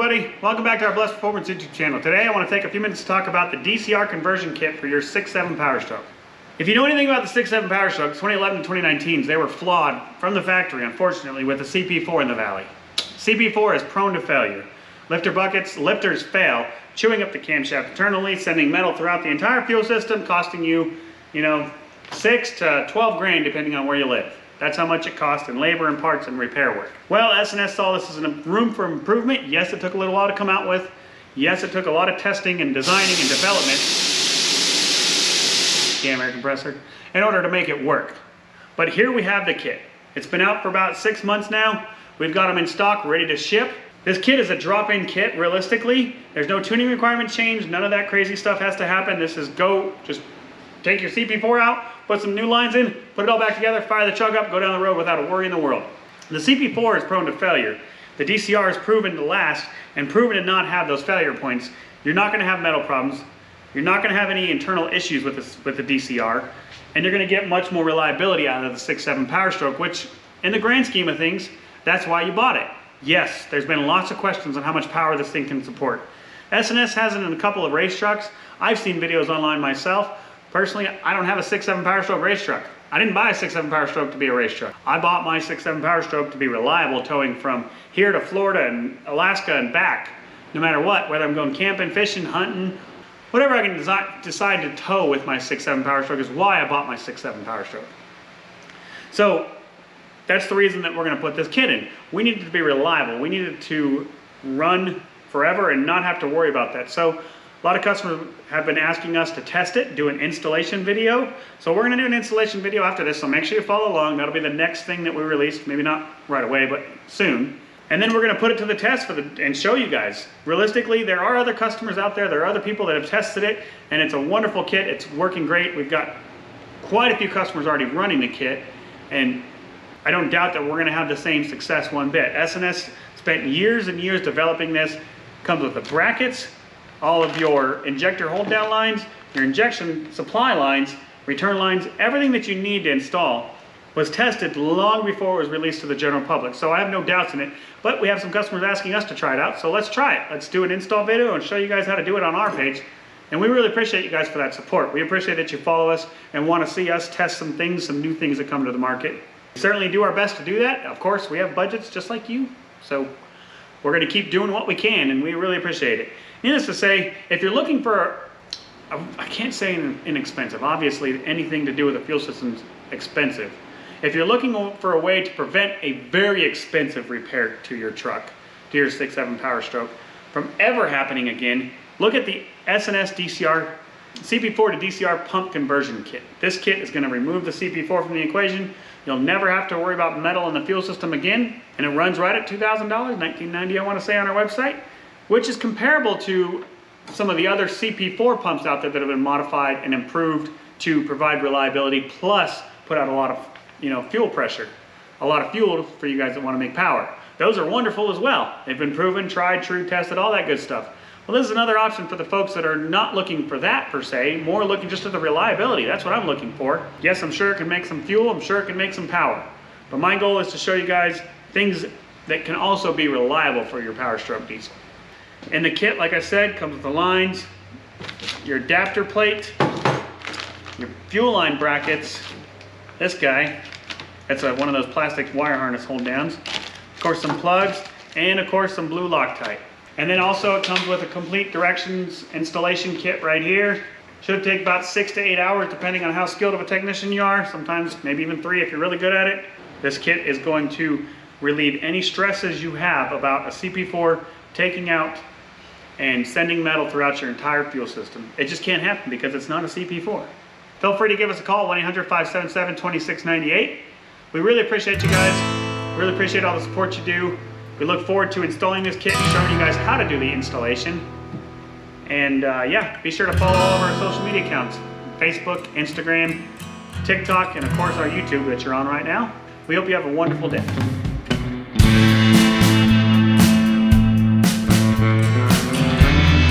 everybody, welcome back to our Blessed Performance YouTube channel. Today I want to take a few minutes to talk about the DCR conversion kit for your 6.7 Power Stroke. If you know anything about the 6.7 Power Stroke, 2011 and 2019s, they were flawed from the factory, unfortunately, with the CP4 in the valley. CP4 is prone to failure. Lifter buckets, lifters fail, chewing up the camshaft internally, sending metal throughout the entire fuel system, costing you, 6 to 12 grand depending on where you live. That's how much it costs in labor and parts and repair work. Well, S&S saw this as a room for improvement. Yes, it took a little while to come out with. Yes, it took a lot of testing and designing and development, air compressor, in order to make it work. But here we have the kit. It's been out for about 6 months now. We've got them in stock, ready to ship. This kit is a drop-in kit, realistically. There's no tuning requirements changed. None of that crazy stuff has to happen. This is just take your CP4 out, put some new lines in, put it all back together, fire the chug up, go down the road without a worry in the world. The CP4 is prone to failure. The DCR is proven to last and proven to not have those failure points. You're not going to have metal problems. You're not going to have any internal issues with the DCR, and you're going to get much more reliability out of the 6.7 Power Stroke, which in the grand scheme of things, that's why you bought it. Yes, there's been lots of questions on how much power this thing can support. S&S has it in a couple of race trucks. I've seen videos online myself. Personally, I don't have a 6.7 Power Stroke race truck. I didn't buy a 6.7 Power Stroke to be a race truck. I bought my 6.7 Power Stroke to be reliable, towing from here to Florida and Alaska and back, no matter what, whether I'm going camping, fishing, hunting, whatever I can decide to tow with my 6.7 Power Stroke is why I bought my 6.7 Power Stroke. So that's the reason that we're going to put this kit in. We needed to be reliable. We needed to run forever and not have to worry about that. So a lot of customers have been asking us to test it, do an installation video. So we're going to do an installation video after this, so make sure you follow along. That'll be the next thing that we release, maybe not right away, but soon. And then we're going to put it to the test and show you guys. Realistically, there are other customers out there, there are other people that have tested it, and it's a wonderful kit. It's working great. We've got quite a few customers already running the kit, and I don't doubt that we're going to have the same success one bit. S&S spent years and years developing this. Comes with the brackets, all of your injector hold down lines, your injection supply lines, return lines, everything that you need to install was tested long before it was released to the general public. So I have no doubts in it, but we have some customers asking us to try it out, so let's try it. Let's do an install video and show you guys how to do it on our page. And we really appreciate you guys for that support. We appreciate that you follow us and want to see us test some things, some new things that come to the market. We certainly do our best to do that. Of course, we have budgets just like you, so we're going to keep doing what we can, and we really appreciate it. Needless to say, if you're looking for, I can't say inexpensive, obviously anything to do with a fuel system is expensive. If you're looking for a way to prevent a very expensive repair to your truck, to your 6.7 Power Stroke, from ever happening again, look at the S&S DCR, CP4 to DCR pump conversion kit. This kit is going to remove the CP4 from the equation. You'll never have to worry about metal in the fuel system again, and it runs right at $2,000, $1,990 I want to say on our website, which is comparable to some of the other CP4 pumps out there that have been modified and improved to provide reliability, plus put out a lot of fuel pressure, a lot of fuel for you guys that want to make power. Those are wonderful as well. They've been proven, tried, true, tested, all that good stuff. Well, this is another option for the folks that are not looking for that per se, more looking just at the reliability. That's what I'm looking for. Yes, I'm sure it can make some fuel, I'm sure it can make some power. But my goal is to show you guys things that can also be reliable for your Power Stroke diesel. And the kit, like I said, comes with the lines, your adapter plate, your fuel line brackets, this guy, that's one of those plastic wire harness hold downs, of course some plugs, and of course some blue Loctite. And then also it comes with a complete directions installation kit right here. Should take about 6 to 8 hours depending on how skilled of a technician you are, sometimes maybe even 3 if you're really good at it. This kit is going to relieve any stresses you have about a CP4 taking out and sending metal throughout your entire fuel system. It just can't happen because it's not a CP4. Feel free to give us a call, 1-800-577-2698. We really appreciate you guys. Really appreciate all the support you do. We look forward to installing this kit and showing you guys how to do the installation. And yeah, be sure to follow all of our social media accounts, Facebook, Instagram, TikTok, and of course our YouTube that you're on right now. We hope you have a wonderful day.